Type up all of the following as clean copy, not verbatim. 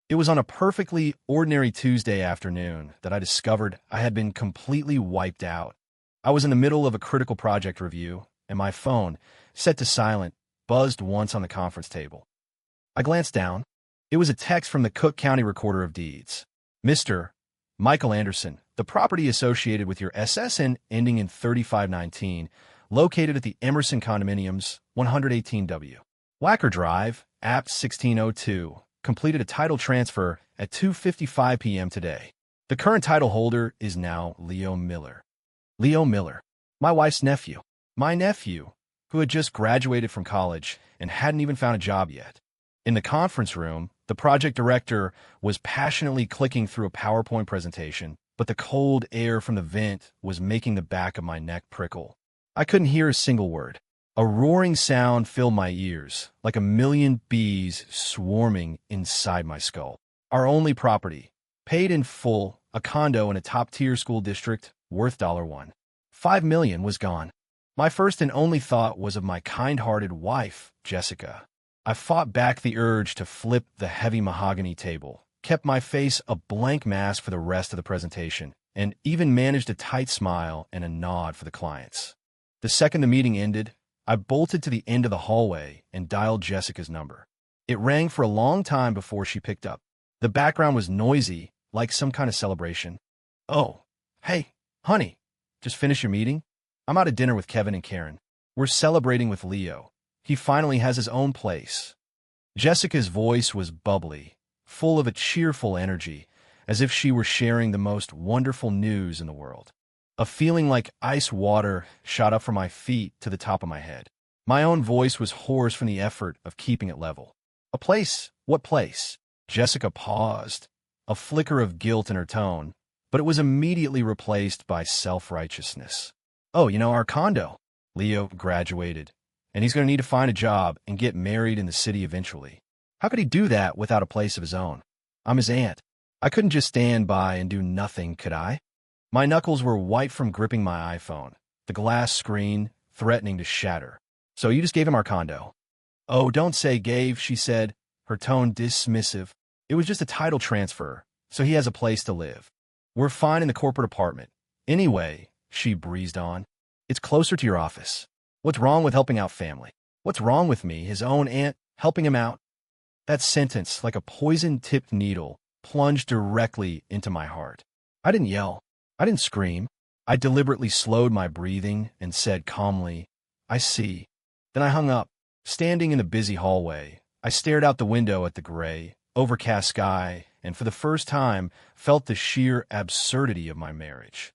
It was on a perfectly ordinary Tuesday afternoon that I discovered I had been completely wiped out. I was in the middle of a critical project review, and my phone, set to silent, buzzed once on the conference table. I glanced down. It was a text from the Cook County Recorder of Deeds. Mr. Michael Anderson, the property associated with your SSN ending in 3519, located at the Emerson Condominiums, 118W. Wacker Drive, Apt 1602, completed a title transfer at 2:55 p.m. today. The current title holder is now Leo Miller. Leo Miller, my wife's nephew. My nephew, who had just graduated from college and hadn't even found a job yet. In the conference room, the project director was passionately clicking through a PowerPoint presentation, but the cold air from the vent was making the back of my neck prickle. I couldn't hear a single word. A roaring sound filled my ears, like a million bees swarming inside my skull. Our only property, paid in full, a condo in a top-tier school district, worth $1.5 million, was gone. My first and only thought was of my kind-hearted wife, Jessica. I fought back the urge to flip the heavy mahogany table, kept my face a blank mask for the rest of the presentation, and even managed a tight smile and a nod for the clients. The second the meeting ended, I bolted to the end of the hallway and dialed Jessica's number. It rang for a long time before she picked up. The background was noisy, like some kind of celebration. "Oh, hey, honey, just finished your meeting? I'm out at dinner with Kevin and Karen. We're celebrating with Leo. He finally has his own place." Jessica's voice was bubbly, full of a cheerful energy, as if she were sharing the most wonderful news in the world. A feeling like ice water shot up from my feet to the top of my head. My own voice was hoarse from the effort of keeping it level. "A place? What place?" Jessica paused, a flicker of guilt in her tone, but it was immediately replaced by self-righteousness. "Oh, our condo. Leo graduated, and he's going to need to find a job and get married in the city eventually. How could he do that without a place of his own? I'm his aunt. I couldn't just stand by and do nothing, could I?" My knuckles were white from gripping my iPhone, the glass screen threatening to shatter. "So you just gave him our condo?" "Oh, don't say gave," she said, her tone dismissive. "It was just a title transfer, so he has a place to live. We're fine in the corporate apartment. Anyway," she breezed on, "it's closer to your office. What's wrong with helping out family? What's wrong with me, his own aunt, helping him out?" That sentence, like a poison-tipped needle, plunged directly into my heart. I didn't yell. I didn't scream. I deliberately slowed my breathing and said calmly, "I see." Then I hung up. Standing in the busy hallway, I stared out the window at the gray, overcast sky and for the first time felt the sheer absurdity of my marriage.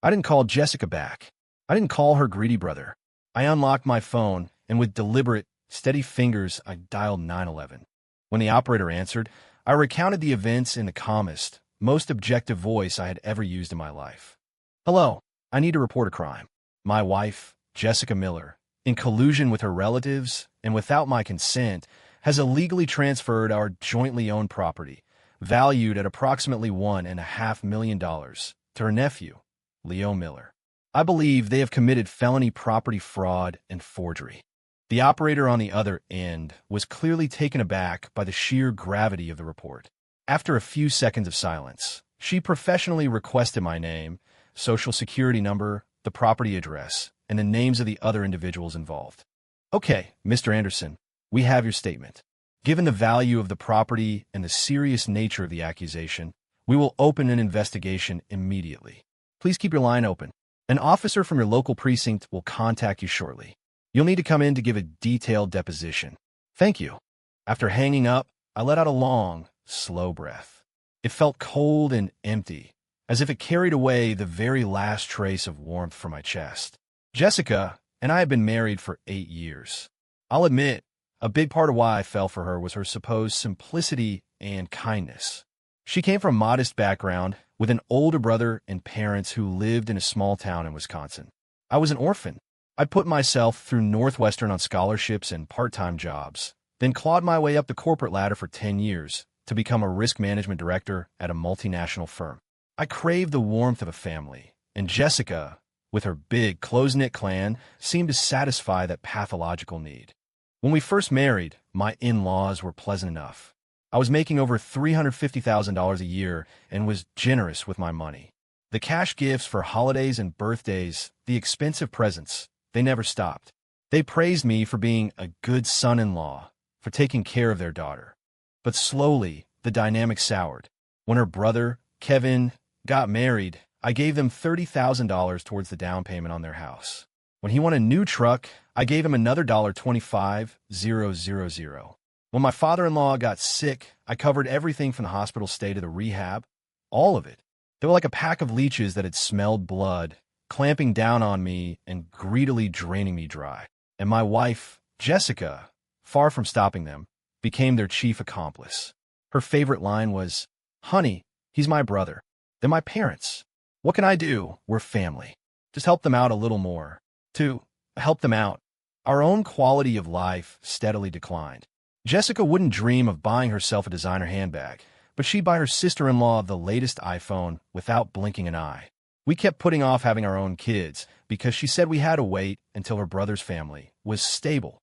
I didn't call Jessica back. I didn't call her greedy brother. I unlocked my phone, and with deliberate, steady fingers, I dialed 911. When the operator answered, I recounted the events in the calmest, most objective voice I had ever used in my life. "Hello, I need to report a crime. My wife, Jessica Miller, in collusion with her relatives and without my consent, has illegally transferred our jointly owned property, valued at approximately $1.5 million, to her nephew, Leo Miller. I believe they have committed felony property fraud and forgery." The operator on the other end was clearly taken aback by the sheer gravity of the report. After a few seconds of silence, she professionally requested my name, social security number, the property address, and the names of the other individuals involved. "Okay, Mr. Anderson, we have your statement. Given the value of the property and the serious nature of the accusation, we will open an investigation immediately. Please keep your line open. An officer from your local precinct will contact you shortly. You'll need to come in to give a detailed deposition. Thank you." After hanging up, I let out a long, slow breath. It felt cold and empty, as if it carried away the very last trace of warmth from my chest. Jessica and I had been married for 8 years. I'll admit, a big part of why I fell for her was her supposed simplicity and kindness. She came from a modest background, with an older brother and parents who lived in a small town in Wisconsin. I was an orphan. I put myself through Northwestern on scholarships and part-time jobs, then clawed my way up the corporate ladder for 10 years to become a risk management director at a multinational firm. I craved the warmth of a family, and Jessica, with her big, close-knit clan, seemed to satisfy that pathological need. When we first married, my in-laws were pleasant enough. I was making over $350,000 a year and was generous with my money. The cash gifts for holidays and birthdays, the expensive presents, they never stopped. They praised me for being a good son-in-law, for taking care of their daughter. But slowly, the dynamic soured. When her brother, Kevin, got married, I gave them $30,000 towards the down payment on their house. When he wanted a new truck, I gave him another $25,000. When my father-in-law got sick, I covered everything from the hospital stay to the rehab. All of it. They were like a pack of leeches that had smelled blood, clamping down on me and greedily draining me dry. And my wife, Jessica, far from stopping them, became their chief accomplice. Her favorite line was, "Honey, he's my brother. They're my parents. What can I do? We're family. Just help them out a little more." To help them out, our own quality of life steadily declined. Jessica wouldn't dream of buying herself a designer handbag, but she'd buy her sister-in-law the latest iPhone without blinking an eye. We kept putting off having our own kids because she said we had to wait until her brother's family was stable.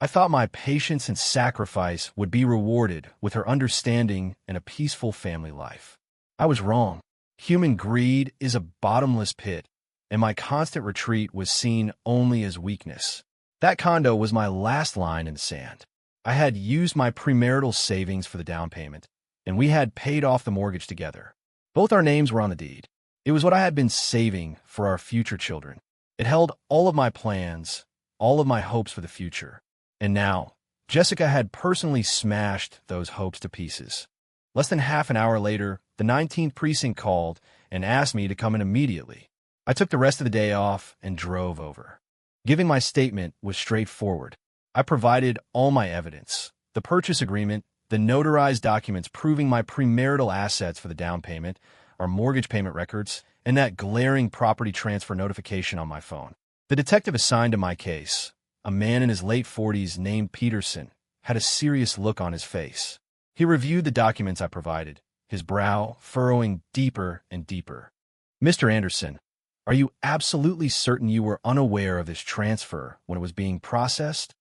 I thought my patience and sacrifice would be rewarded with her understanding and a peaceful family life. I was wrong. Human greed is a bottomless pit, and my constant retreat was seen only as weakness. That condo was my last line in the sand. I had used my premarital savings for the down payment, and we had paid off the mortgage together. Both our names were on the deed. It was what I had been saving for our future children. It held all of my plans, all of my hopes for the future. And now, Jessica had personally smashed those hopes to pieces. Less than half an hour later, the 19th precinct called and asked me to come in immediately. I took the rest of the day off and drove over. Giving my statement was straightforward. I provided all my evidence, the purchase agreement, the notarized documents proving my premarital assets for the down payment, our mortgage payment records, and that glaring property transfer notification on my phone. The detective assigned to my case, a man in his late 40s named Peterson, had a serious look on his face. He reviewed the documents I provided, his brow furrowing deeper and deeper. "Mr. Anderson, are you absolutely certain you were unaware of this transfer when it was being processed?"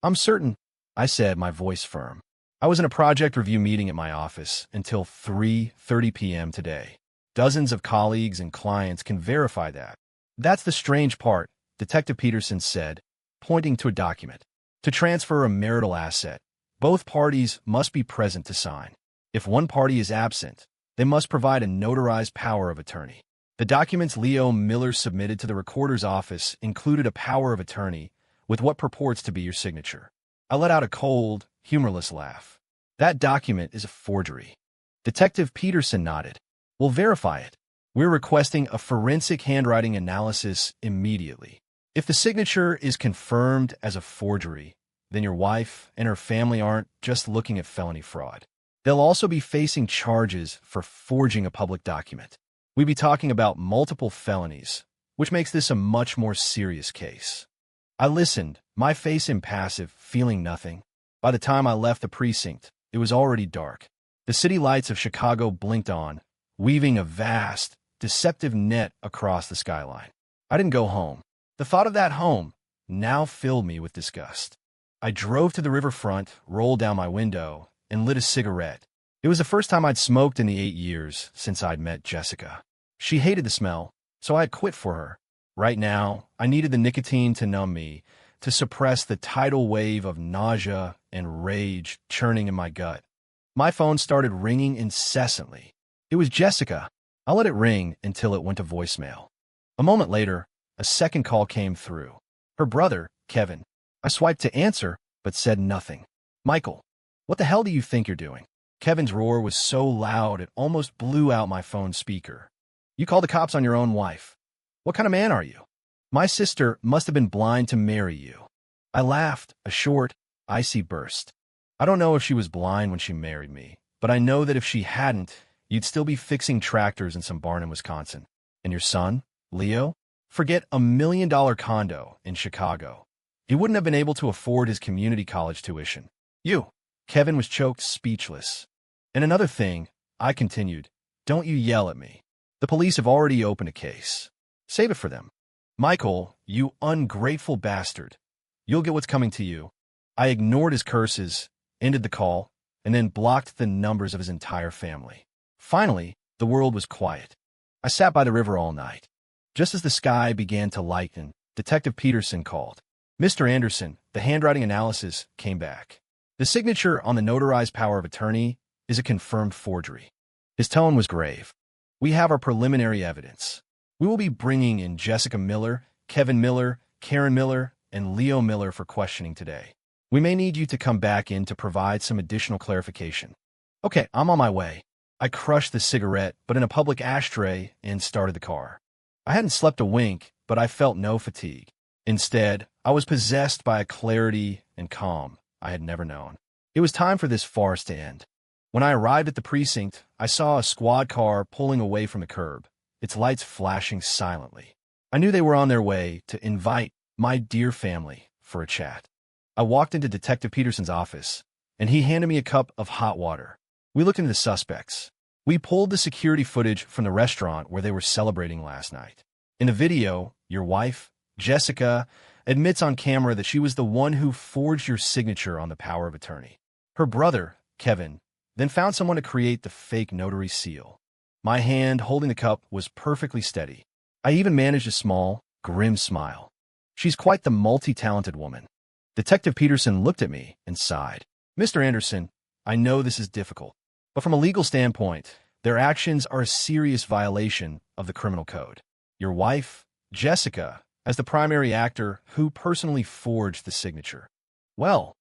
"I'm certain," I said, my voice firm. "I was in a project review meeting at my office until 3:30 p.m. today. Dozens of colleagues and clients can verify that." "That's the strange part," Detective Peterson said, pointing to a document. "To transfer a marital asset, both parties must be present to sign. If one party is absent, they must provide a notarized power of attorney. The documents Leo Miller submitted to the recorder's office included a power of attorney with what purports to be your signature." I let out a cold, humorless laugh. "That document is a forgery." Detective Peterson nodded. "We'll verify it. We're requesting a forensic handwriting analysis immediately. If the signature is confirmed as a forgery, then your wife and her family aren't just looking at felony fraud. They'll also be facing charges for forging a public document. We'd be talking about multiple felonies, which makes this a much more serious case." I listened, my face impassive, feeling nothing. By the time I left the precinct, it was already dark. The city lights of Chicago blinked on, weaving a vast, deceptive net across the skyline. I didn't go home. The thought of that home now filled me with disgust. I drove to the riverfront, rolled down my window, and lit a cigarette. It was the first time I'd smoked in the 8 years since I'd met Jessica. She hated the smell, so I had quit for her. Right now, I needed the nicotine to numb me, to suppress the tidal wave of nausea and rage churning in my gut. My phone started ringing incessantly. It was Jessica. I let it ring until it went to voicemail. A moment later, a second call came through. Her brother, Kevin. I swiped to answer, but said nothing. "Michael, what the hell do you think you're doing?" Kevin's roar was so loud it almost blew out my phone speaker. "You called the cops on your own wife. What kind of man are you? My sister must have been blind to marry you." I laughed, a short, icy burst. "I don't know if she was blind when she married me, but I know that if she hadn't, you'd still be fixing tractors in some barn in Wisconsin. And your son, Leo? Forget $1 million condo in Chicago. He wouldn't have been able to afford his community college tuition. You." Kevin was choked speechless. "And another thing," I continued, "don't you yell at me. The police have already opened a case. Save it for them." "Michael, you ungrateful bastard. You'll get what's coming to you." I ignored his curses, ended the call, and then blocked the numbers of his entire family. Finally, the world was quiet. I sat by the river all night. Just as the sky began to lighten, Detective Peterson called. "Mr. Anderson, the handwriting analysis came back. The signature on the notarized power of attorney is a confirmed forgery." His tone was grave. "We have our preliminary evidence. We will be bringing in Jessica Miller, Kevin Miller, Karen Miller, and Leo Miller for questioning today. We may need you to come back in to provide some additional clarification." "Okay, I'm on my way." I crushed the cigarette, but in a public ashtray, and started the car. I hadn't slept a wink, but I felt no fatigue. Instead, I was possessed by a clarity and calm I had never known. It was time for this farce to end. When I arrived at the precinct, I saw a squad car pulling away from the curb, its lights flashing silently. I knew they were on their way to invite my dear family for a chat. I walked into Detective Peterson's office, and he handed me a cup of hot water. We looked into the suspects. We pulled the security footage from the restaurant where they were celebrating last night. In the video, your wife, Jessica, admits on camera that she was the one who forged your signature on the power of attorney. Her brother, Kevin, then found someone to create the fake notary seal. My hand holding the cup was perfectly steady. I even managed a small, grim smile. She's quite the multi-talented woman. Detective Peterson looked at me and sighed. "Mr. Anderson, I know this is difficult, but from a legal standpoint, their actions are a serious violation of the criminal code. Your wife, Jessica, as the primary actor who personally forged the signature." "Well,"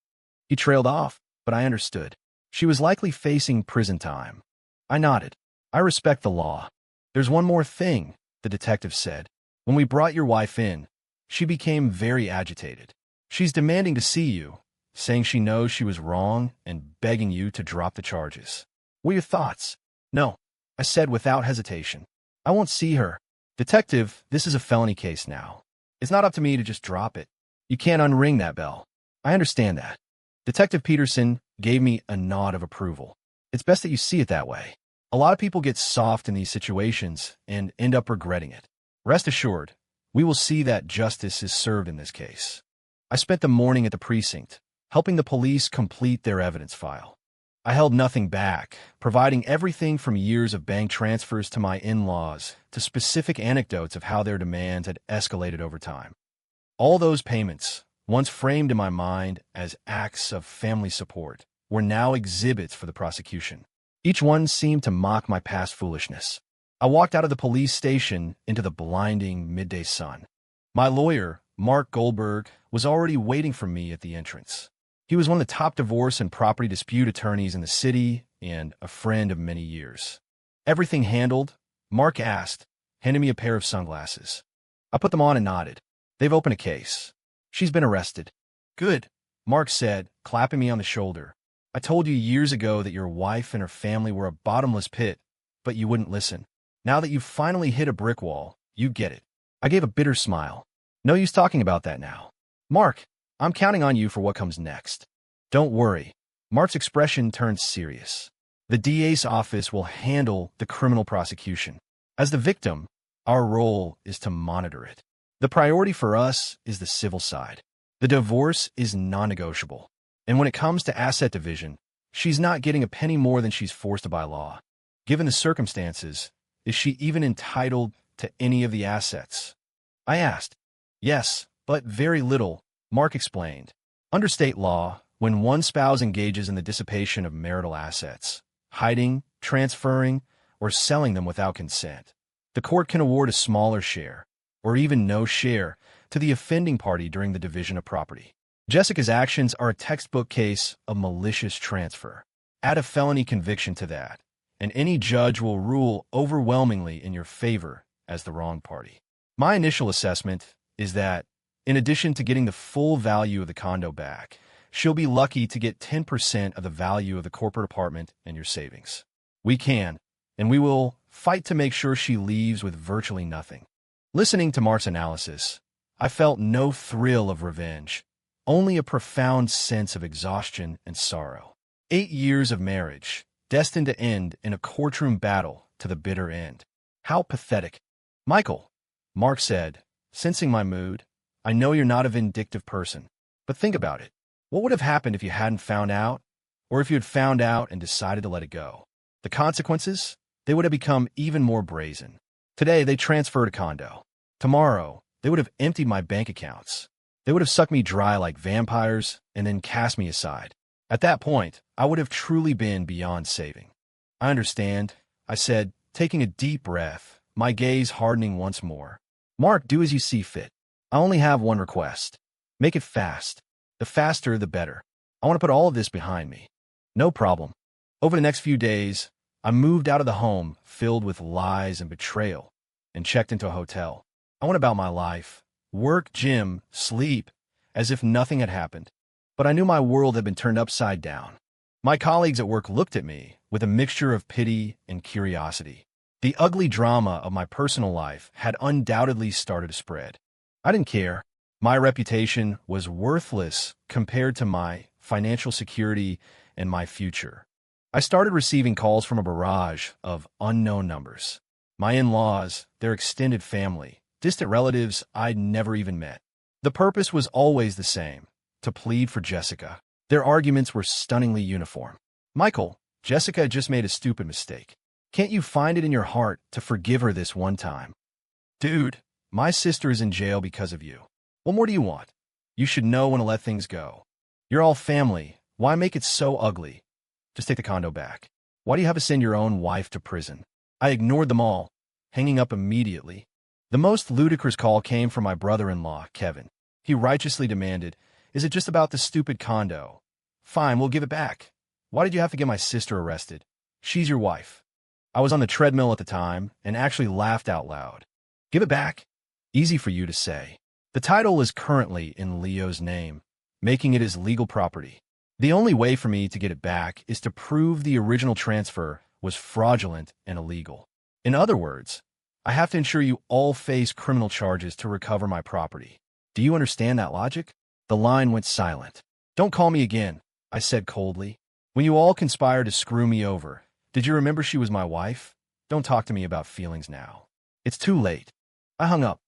he trailed off, but I understood. "She was likely facing prison time." I nodded. "I respect the law." "There's one more thing," the detective said. "When we brought your wife in, she became very agitated. She's demanding to see you, saying she knows she was wrong and begging you to drop the charges. What are your thoughts?" "No," I said without hesitation. "I won't see her." "Detective, this is a felony case now. It's not up to me to just drop it. You can't unring that bell." "I understand that." Detective Peterson gave me a nod of approval. "It's best that you see it that way. A lot of people get soft in these situations and end up regretting it. Rest assured, we will see that justice is served in this case." I spent the morning at the precinct, helping the police complete their evidence file. I held nothing back, providing everything from years of bank transfers to my in-laws to specific anecdotes of how their demands had escalated over time. All those payments, once framed in my mind as acts of family support, were now exhibits for the prosecution. Each one seemed to mock my past foolishness. I walked out of the police station into the blinding midday sun. My lawyer, Mark Goldberg, was already waiting for me at the entrance. He was one of the top divorce and property dispute attorneys in the city and a friend of many years. "Everything handled?" Mark asked, handing me a pair of sunglasses. I put them on and nodded. "They've opened a case. She's been arrested." "Good," Mark said, clapping me on the shoulder. "I told you years ago that your wife and her family were a bottomless pit, but you wouldn't listen. Now that you've finally hit a brick wall, you get it." I gave a bitter smile. "No use talking about that now. Mark, I'm counting on you for what comes next." "Don't worry." Mark's expression turned serious. "The DA's office will handle the criminal prosecution. As the victim, our role is to monitor it. The priority for us is the civil side. The divorce is non-negotiable. And when it comes to asset division, she's not getting a penny more than she's forced to by law. Given the circumstances, is she even entitled to any of the assets?" I asked. "Yes, but very little," Mark explained. "Under state law, when one spouse engages in the dissipation of marital assets, hiding, transferring, or selling them without consent, the court can award a smaller share, or even no share, to the offending party during the division of property. Jessica's actions are a textbook case of malicious transfer. Add a felony conviction to that, and any judge will rule overwhelmingly in your favor as the wrong party. My initial assessment is that, in addition to getting the full value of the condo back, she'll be lucky to get 10% of the value of the corporate apartment and your savings. We can, and we will, fight to make sure she leaves with virtually nothing." Listening to Mark's analysis, I felt no thrill of revenge, only a profound sense of exhaustion and sorrow. 8 years of marriage, destined to end in a courtroom battle to the bitter end. How pathetic. "Michael," Mark said, sensing my mood, "I know you're not a vindictive person, but think about it. What would have happened if you hadn't found out? or if you had found out and decided to let it go. The consequences? They would have become even more brazen. Today, they transferred a condo. Tomorrow, they would have emptied my bank accounts. They would have sucked me dry like vampires and then cast me aside. At that point, I would have truly been beyond saving. I understand, I said, taking a deep breath, my gaze hardening once more. Mark, do as you see fit. I only have one request. Make it fast. The faster, the better. I want to put all of this behind me. No problem. Over the next few days, I moved out of the home filled with lies and betrayal and checked into a hotel. I went about my life, work, gym, sleep, as if nothing had happened. But I knew my world had been turned upside down. My colleagues at work looked at me with a mixture of pity and curiosity. The ugly drama of my personal life had undoubtedly started to spread. I didn't care. My reputation was worthless compared to my financial security and my future. I started receiving calls from a barrage of unknown numbers. My in-laws, their extended family, distant relatives I'd never even met. The purpose was always the same, to plead for Jessica. Their arguments were stunningly uniform. Michael, Jessica had just made a stupid mistake. Can't you find it in your heart to forgive her this one time? Dude, my sister is in jail because of you. What more do you want? You should know when to let things go. You're all family. Why make it so ugly? Just take the condo back. Why do you have to send your own wife to prison? I ignored them all, hanging up immediately. The most ludicrous call came from my brother-in-law, Kevin. He righteously demanded, "Is it just about the stupid condo? Fine, we'll give it back. Why did you have to get my sister arrested? She's your wife." I was on the treadmill at the time and actually laughed out loud. Give it back? Easy for you to say. The title is currently in Leo's name, making it his legal property. The only way for me to get it back is to prove the original transfer was fraudulent and illegal. In other words, I have to ensure you all face criminal charges to recover my property. Do you understand that logic? The line went silent. Don't call me again, I said coldly. When you all conspired to screw me over, did you remember she was my wife? Don't talk to me about feelings now. It's too late. I hung up.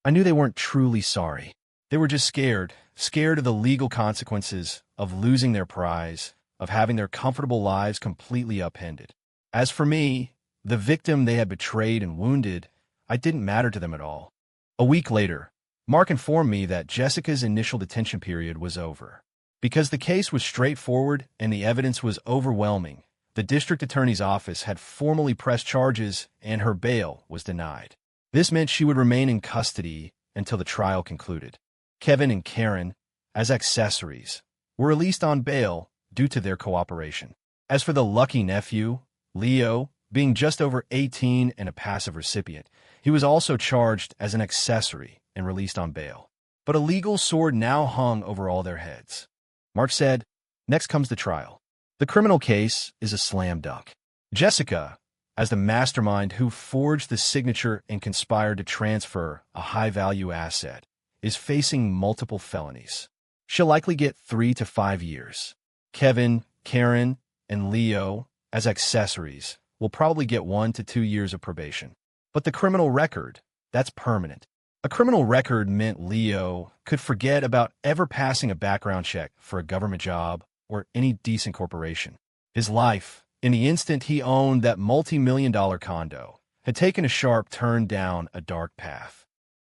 I knew they weren't truly sorry. They were just scared of the legal consequences, of losing their prize, of having their comfortable lives completely upended. As for me, the victim they had betrayed and wounded, I didn't matter to them at all. A week later, Mark informed me that Jessica's initial detention period was over. Because the case was straightforward and the evidence was overwhelming, the district attorney's office had formally pressed charges and her bail was denied. This meant she would remain in custody until the trial concluded. Kevin and Karen, as accessories, were released on bail due to their cooperation. As for the lucky nephew, Leo, being just over 18 and a passive recipient, he was also charged as an accessory and released on bail. But a legal sword now hung over all their heads. Mark said, "Next comes the trial. The criminal case is a slam dunk. Jessica, as the mastermind who forged the signature and conspired to transfer a high-value asset, is facing multiple felonies. She'll likely get 3 to 5 years. Kevin, Karen, and Leo, as accessories, will probably get 1 to 2 years of probation. But the criminal record, that's permanent. A criminal record meant Leo could forget about ever passing a background check for a government job or any decent corporation. His life, in the instant he owned that multi-million-dollar condo, had taken a sharp turn down a dark path.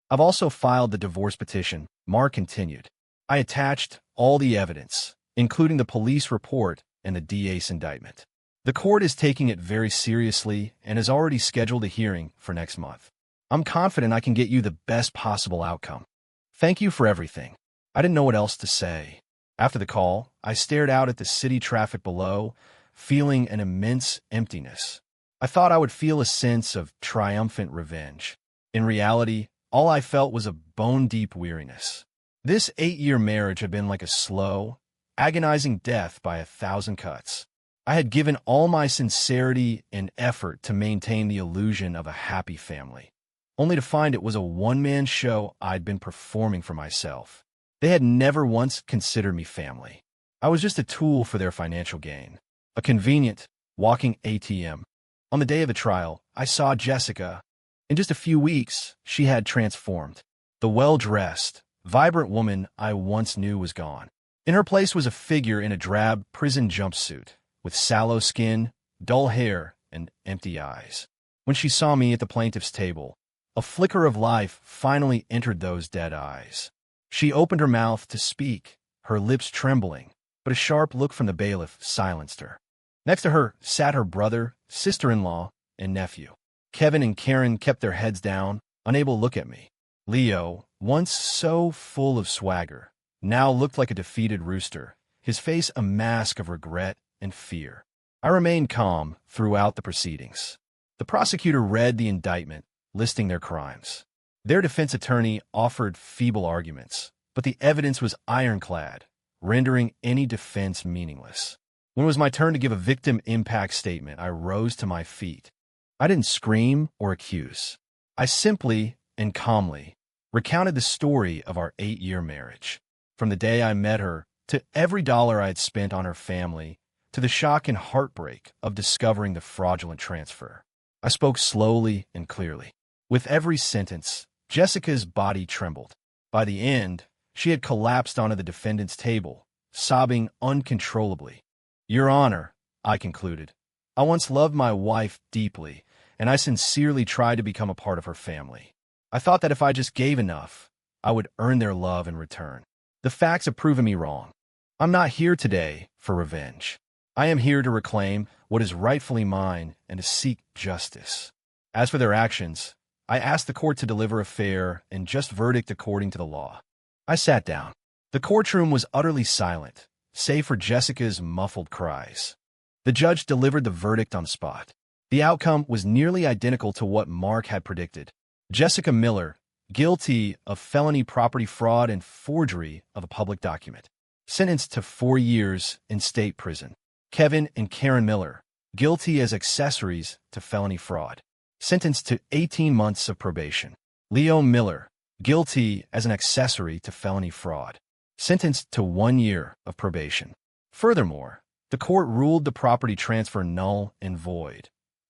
I've also filed the divorce petition," Mark continued. "I attached all the evidence, including the police report and the DA's indictment. The court is taking it very seriously and has already scheduled a hearing for next month. I'm confident I can get you the best possible outcome. Thank you for everything." I didn't know what else to say. After the call, I stared out at the city traffic below, feeling an immense emptiness. I thought I would feel a sense of triumphant revenge. In reality, all I felt was a bone-deep weariness. This 8-year marriage had been like a slow, agonizing death by 1,000 cuts. I had given all my sincerity and effort to maintain the illusion of a happy family, only to find it was a one-man show I'd been performing for myself. They had never once considered me family. I was just a tool for their financial gain, a convenient, walking ATM. On the day of the trial, I saw Jessica. In just a few weeks, she had transformed. The well-dressed, vibrant woman I once knew was gone. In her place was a figure in a drab prison jumpsuit, with sallow skin, dull hair, and empty eyes. When she saw me at the plaintiff's table, a flicker of life finally entered those dead eyes. She opened her mouth to speak, her lips trembling, but a sharp look from the bailiff silenced her. Next to her sat her brother, sister-in-law, and nephew. Kevin and Karen kept their heads down, unable to look at me. Leo, once so full of swagger, now looked like a defeated rooster, his face a mask of regret and fear. I remained calm throughout the proceedings. The prosecutor read the indictment, listing their crimes. Their defense attorney offered feeble arguments, but the evidence was ironclad, rendering any defense meaningless. When it was my turn to give a victim impact statement, I rose to my feet. I didn't scream or accuse. I simply and calmly recounted the story of our 8-year marriage. From the day I met her, to every dollar I had spent on her family, to the shock and heartbreak of discovering the fraudulent transfer. I spoke slowly and clearly. With every sentence, Jessica's body trembled. By the end, she had collapsed onto the defendant's table, sobbing uncontrollably. "Your Honor," I concluded, "I once loved my wife deeply, and I sincerely tried to become a part of her family. I thought that if I just gave enough, I would earn their love in return. The facts have proven me wrong. I'm not here today for revenge. I am here to reclaim what is rightfully mine and to seek justice. As for their actions, I asked the court to deliver a fair and just verdict according to the law." I sat down. The courtroom was utterly silent, save for Jessica's muffled cries. The judge delivered the verdict on the spot. The outcome was nearly identical to what Mark had predicted. Jessica Miller, guilty of felony property fraud and forgery of a public document, sentenced to 4 years in state prison. Kevin and Karen Miller, guilty as accessories to felony fraud, sentenced to 18 months of probation. Leo Miller, guilty as an accessory to felony fraud, sentenced to 1 year of probation. Furthermore, the court ruled the property transfer null and void,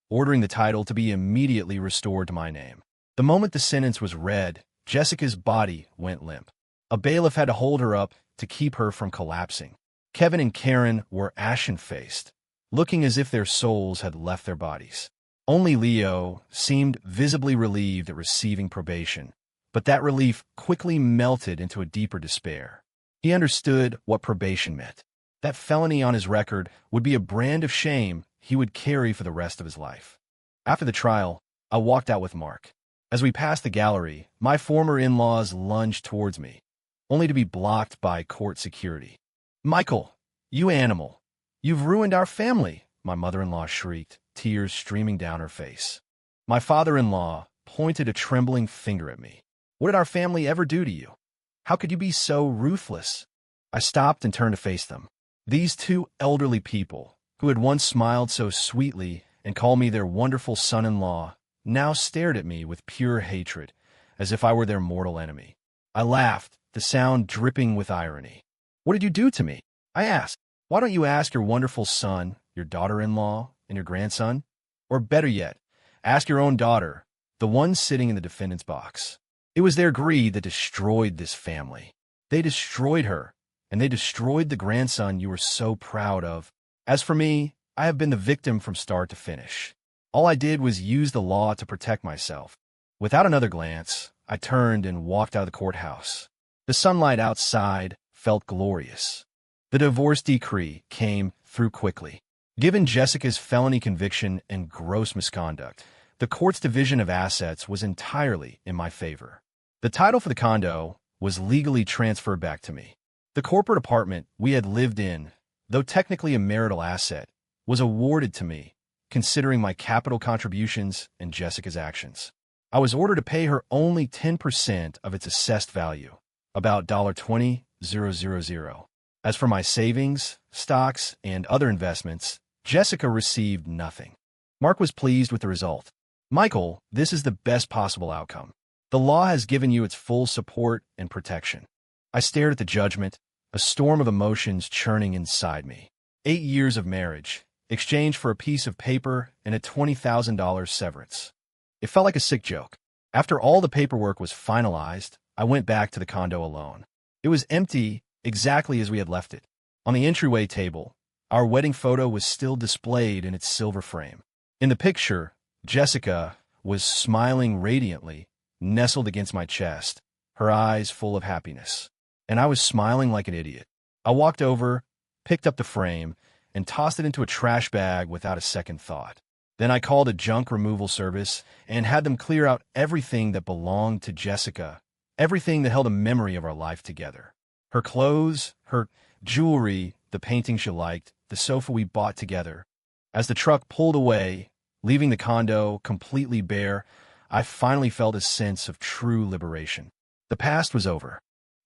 ordering the title to be immediately restored to my name. The moment the sentence was read, Jessica's body went limp. A bailiff had to hold her up to keep her from collapsing. Kevin and Karen were ashen-faced, looking as if their souls had left their bodies. Only Leo seemed visibly relieved at receiving probation, but that relief quickly melted into a deeper despair. He understood what probation meant. That felony on his record would be a brand of shame he would carry for the rest of his life. After the trial, I walked out with Mark. As we passed the gallery, my former in-laws lunged towards me, only to be blocked by court security. "Michael, you animal! You've ruined our family!" my mother-in-law shrieked, tears streaming down her face. My father-in-law pointed a trembling finger at me. "What did our family ever do to you? How could you be so ruthless?" I stopped and turned to face them. These two elderly people, who had once smiled so sweetly and called me their wonderful son-in-law, now stared at me with pure hatred, as if I were their mortal enemy. I laughed, the sound dripping with irony. "What did you do to me?" I asked. "Why don't you ask your wonderful son, your daughter-in-law, and your grandson? Or better yet, ask your own daughter, the one sitting in the defendant's box." It was their greed that destroyed this family. They destroyed her, and they destroyed the grandson you were so proud of. As for me, I have been the victim from start to finish. All I did was use the law to protect myself. Without another glance, I turned and walked out of the courthouse. The sunlight outside felt glorious. The divorce decree came through quickly. Given Jessica's felony conviction and gross misconduct, the court's division of assets was entirely in my favor. The title for the condo was legally transferred back to me. The corporate apartment we had lived in, though technically a marital asset, was awarded to me, considering my capital contributions and Jessica's actions. I was ordered to pay her only 10% of its assessed value, about $20,000. As for my savings, stocks, and other investments, Jessica received nothing. Mark was pleased with the result. "Michael, this is the best possible outcome. The law has given you its full support and protection." I stared at the judgment, a storm of emotions churning inside me. 8 years of marriage, exchanged for a piece of paper and a $20,000 severance. It felt like a sick joke. After all the paperwork was finalized, I went back to the condo alone. It was empty, exactly as we had left it. On the entryway table, our wedding photo was still displayed in its silver frame. In the picture, Jessica was smiling radiantly, nestled against my chest, her eyes full of happiness. And I was smiling like an idiot. I walked over, picked up the frame, and tossed it into a trash bag without a second thought. Then I called a junk removal service and had them clear out everything that belonged to Jessica, everything that held a memory of our life together. Her clothes, her jewelry, the painting she liked, the sofa we bought together. As the truck pulled away, leaving the condo completely bare, I finally felt a sense of true liberation. The past was over.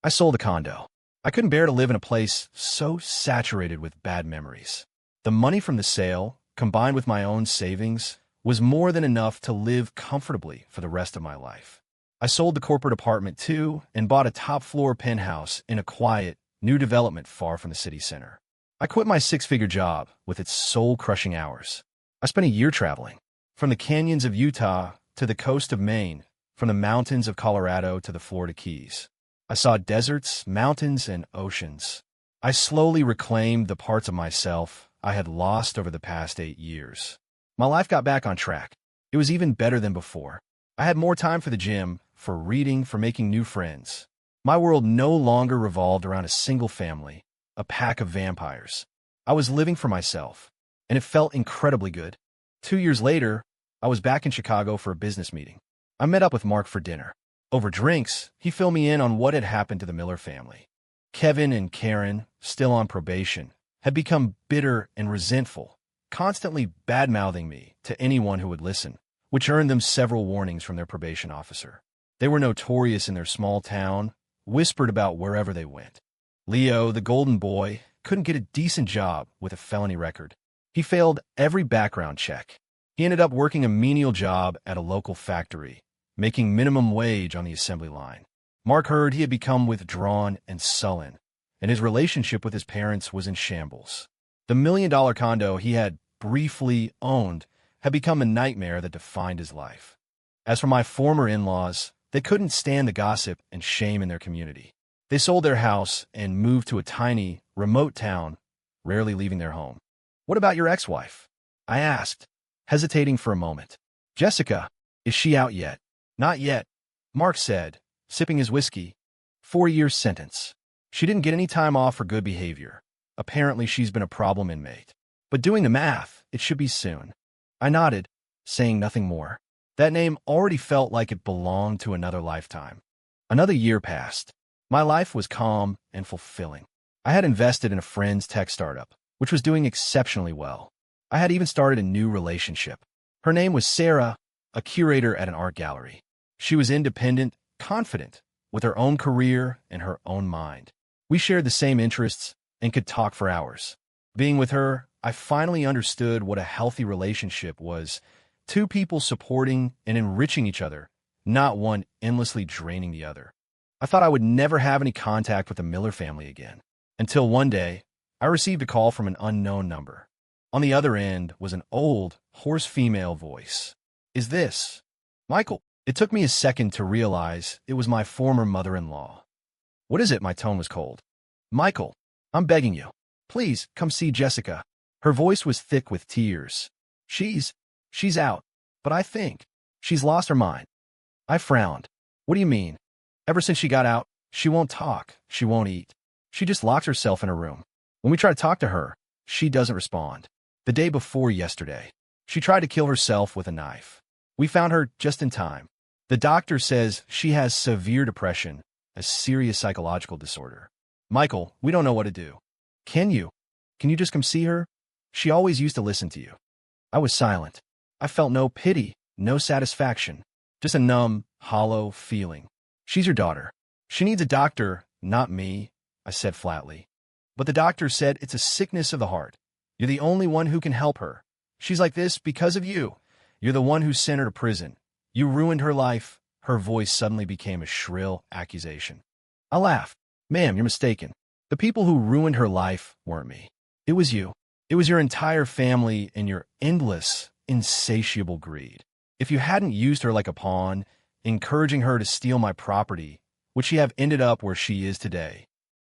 I sold the condo. I couldn't bear to live in a place so saturated with bad memories. The money from the sale, combined with my own savings, was more than enough to live comfortably for the rest of my life. I sold the corporate apartment too and bought a top-floor penthouse in a quiet, new development far from the city center. I quit my six-figure job with its soul-crushing hours. I spent a year traveling, from the canyons of Utah to the coast of Maine, from the mountains of Colorado to the Florida Keys. I saw deserts, mountains, and oceans. I slowly reclaimed the parts of myself I had lost over the past 8 years. My life got back on track. It was even better than before. I had more time for the gym, for reading, for making new friends. My world no longer revolved around a single family, a pack of vampires. I was living for myself, and it felt incredibly good. 2 years later, I was back in Chicago for a business meeting. I met up with Mark for dinner. Over drinks, he filled me in on what had happened to the Miller family. Kevin and Karen, still on probation, had become bitter and resentful, constantly bad-mouthing me to anyone who would listen, which earned them several warnings from their probation officer. They were notorious in their small town, whispered about wherever they went. Leo, the golden boy, couldn't get a decent job with a felony record. He failed every background check. He ended up working a menial job at a local factory, making minimum wage on the assembly line. Mark heard he had become withdrawn and sullen, and his relationship with his parents was in shambles. The $1 million condo he had briefly owned had become a nightmare that defined his life. As for my former in-laws, they couldn't stand the gossip and shame in their community. They sold their house and moved to a tiny, remote town, rarely leaving their home. "What about your ex-wife?" I asked, hesitating for a moment. "Jessica, is she out yet?" "Not yet," Mark said, sipping his whiskey. 4-year sentence. She didn't get any time off for good behavior. Apparently, she's been a problem inmate. But doing the math, it should be soon. I nodded, saying nothing more. That name already felt like it belonged to another lifetime. Another year passed. My life was calm and fulfilling. I had invested in a friend's tech startup, which was doing exceptionally well. I had even started a new relationship. Her name was Sarah, a curator at an art gallery. She was independent, confident, with her own career and her own mind. We shared the same interests and could talk for hours. Being with her, I finally understood what a healthy relationship was. Two people supporting and enriching each other, not one endlessly draining the other. I thought I would never have any contact with the Miller family again, until one day, I received a call from an unknown number. On the other end was an old, hoarse female voice. "Is this Michael?" It took me a second to realize it was my former mother-in-law. "What is it?" My tone was cold. "Michael, I'm begging you. Please, come see Jessica." Her voice was thick with tears. She's out, but I think she's lost her mind." I frowned. "What do you mean?" "Ever since she got out, she won't talk, she won't eat. She just locks herself in her room. When we try to talk to her, she doesn't respond. The day before yesterday, she tried to kill herself with a knife. We found her just in time. The doctor says she has severe depression, a serious psychological disorder. Michael, we don't know what to do. Can you just come see her? She always used to listen to you." I was silent. I felt no pity, no satisfaction, just a numb, hollow feeling. "She's your daughter. She needs a doctor, not me," I said flatly. "But the doctor said it's a sickness of the heart. You're the only one who can help her. She's like this because of you. You're the one who sent her to prison. You ruined her life." Her voice suddenly became a shrill accusation. I laughed. "Ma'am, you're mistaken. The people who ruined her life weren't me. It was you. It was your entire family and your endless, insatiable greed. If you hadn't used her like a pawn, encouraging her to steal my property, would she have ended up where she is today?"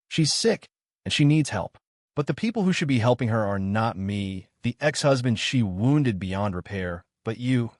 She's sick, and she needs help. But the people who should be helping her are not me, the ex-husband she wounded beyond repair, but you,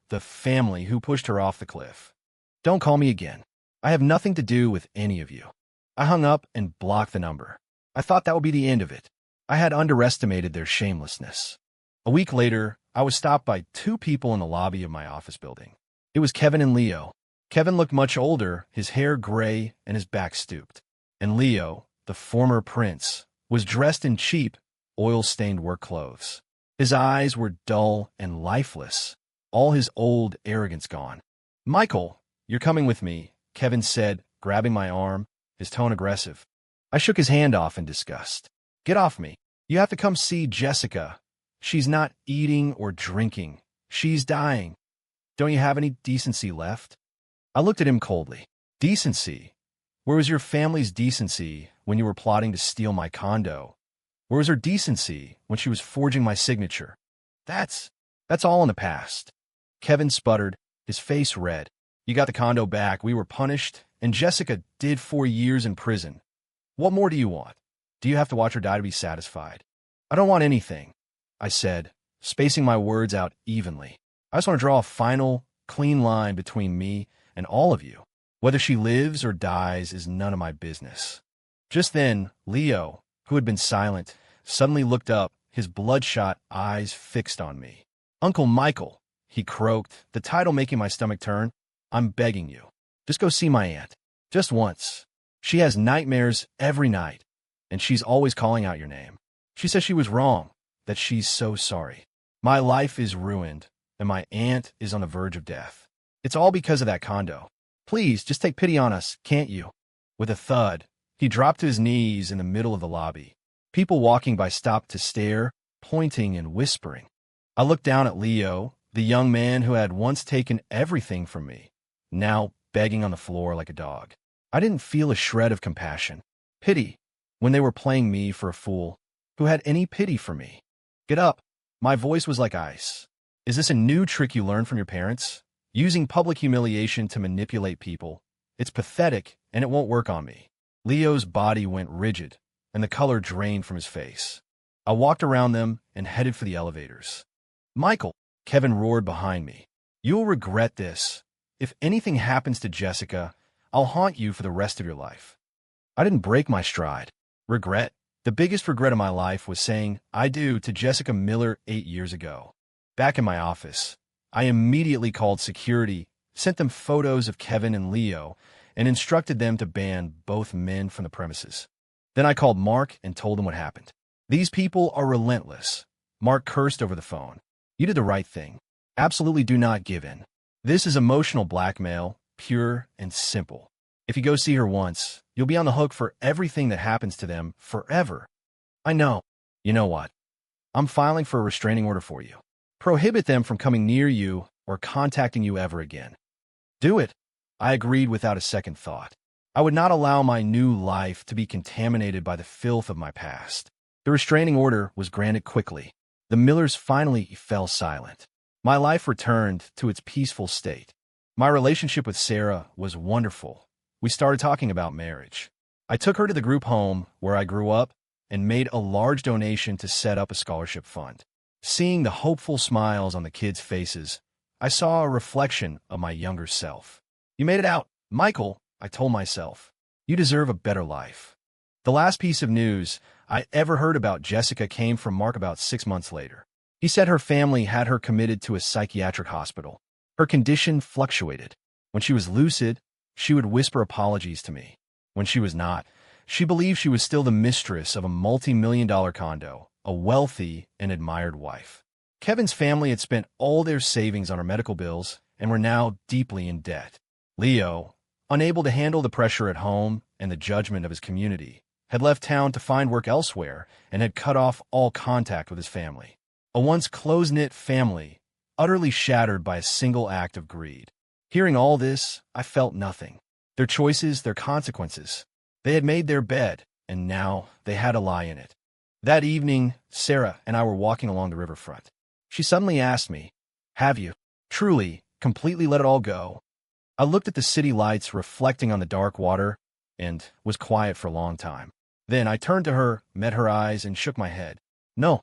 the family who pushed her off the cliff. Don't call me again. I have nothing to do with any of you. I hung up and blocked the number. I thought that would be the end of it. I had underestimated their shamelessness. A week later, I was stopped by two people in the lobby of my office building. It was Kevin and Leo. Kevin looked much older, his hair gray and his back stooped. And Leo, the former prince, was dressed in cheap, oil-stained work clothes. His eyes were dull and lifeless, all his old arrogance gone. "Michael, you're coming with me," Kevin said, grabbing my arm, his tone aggressive. I shook his hand off in disgust. "Get off me. You have to come see Jessica. She's not eating or drinking. She's dying. Don't you have any decency left?" I looked at him coldly. Decency? Where was your family's decency when you were plotting to steal my condo? Where was her decency when she was forging my signature? That's all in the past. Kevin sputtered, his face red. "You got the condo back, we were punished, and Jessica did 4 years in prison. What more do you want? Do you have to watch her die to be satisfied?" "I don't want anything," I said, spacing my words out evenly. "I just want to draw a final, clean line between me and all of you. Whether she lives or dies is none of my business." Just then, Leo, who had been silent, suddenly looked up, his bloodshot eyes fixed on me. "Uncle Michael," he croaked, the title making my stomach turn, "I'm begging you. Just go see my aunt. Just once. She has nightmares every night, and she's always calling out your name. She says she was wrong, that she's so sorry. My life is ruined, and my aunt is on the verge of death. It's all because of that condo. Please, just take pity on us, can't you?" With a thud, he dropped to his knees in the middle of the lobby. People walking by stopped to stare, pointing and whispering. I looked down at Leo, the young man who had once taken everything from me, now begging on the floor like a dog. I didn't feel a shred of compassion. Pity, when they were playing me for a fool. Who had any pity for me? "Get up." My voice was like ice. "Is this a new trick you learned from your parents? Using public humiliation to manipulate people. It's pathetic, and it won't work on me." Leo's body went rigid, and the color drained from his face. I walked around them and headed for the elevators. "Michael," Kevin roared behind me, "you'll regret this. If anything happens to Jessica, I'll haunt you for the rest of your life." I didn't break my stride. Regret? The biggest regret of my life was saying "I do" to Jessica Miller 8 years ago. Back in my office, I immediately called security, sent them photos of Kevin and Leo, and instructed them to ban both men from the premises. Then I called Mark and told him what happened. "These people are relentless." Mark cursed over the phone. "You did the right thing. Absolutely do not give in. This is emotional blackmail, pure and simple. If you go see her once, you'll be on the hook for everything that happens to them forever." "I know." "You know what? I'm filing for a restraining order for you. Prohibit them from coming near you or contacting you ever again." "Do it." I agreed without a second thought. I would not allow my new life to be contaminated by the filth of my past. The restraining order was granted quickly. The Millers finally fell silent. My life returned to its peaceful state. My relationship with Sarah was wonderful. We started talking about marriage. I took her to the group home where I grew up and made a large donation to set up a scholarship fund. Seeing the hopeful smiles on the kids' faces, I saw a reflection of my younger self. "You made it out, Michael," I told myself. "You deserve a better life." The last piece of news I ever heard about Jessica came from Mark about 6 months later. He said her family had her committed to a psychiatric hospital. Her condition fluctuated. When she was lucid, she would whisper apologies to me. When she was not, she believed she was still the mistress of a multi-million-dollar condo, a wealthy and admired wife. Kevin's family had spent all their savings on her medical bills and were now deeply in debt. Leo, unable to handle the pressure at home and the judgment of his community, had left town to find work elsewhere and had cut off all contact with his family. A once close-knit family, utterly shattered by a single act of greed. Hearing all this, I felt nothing. Their choices, their consequences. They had made their bed, and now they had to lie in it. That evening, Sarah and I were walking along the riverfront. She suddenly asked me, "Have you truly, completely let it all go?" I looked at the city lights reflecting on the dark water and was quiet for a long time. Then I turned to her, met her eyes, and shook my head. No.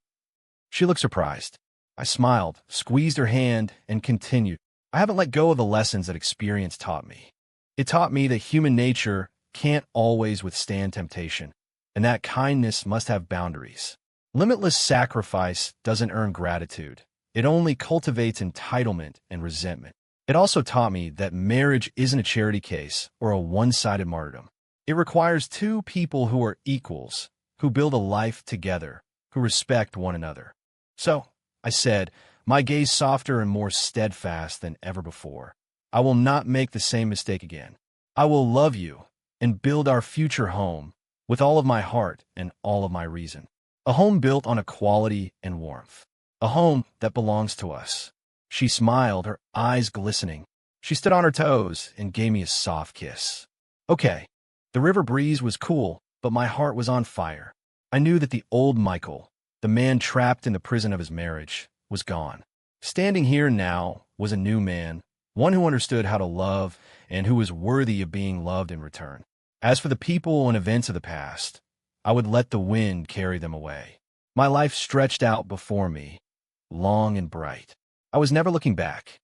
She looked surprised. I smiled, squeezed her hand, and continued. I haven't let go of the lessons that experience taught me. It taught me that human nature can't always withstand temptation, and that kindness must have boundaries. Limitless sacrifice doesn't earn gratitude. It only cultivates entitlement and resentment. It also taught me that marriage isn't a charity case or a one-sided martyrdom. It requires two people who are equals, who build a life together, who respect one another. So, I said, my gaze softer and more steadfast than ever before, I will not make the same mistake again. I will love you and build our future home with all of my heart and all of my reason. A home built on equality and warmth. A home that belongs to us. She smiled, her eyes glistening. She stood on her toes and gave me a soft kiss. Okay, the river breeze was cool, but my heart was on fire. I knew that the old Michael, the man trapped in the prison of his marriage, was gone. Standing here now was a new man, one who understood how to love and who was worthy of being loved in return. As for the people and events of the past, I would let the wind carry them away. My life stretched out before me, long and bright. I was never looking back.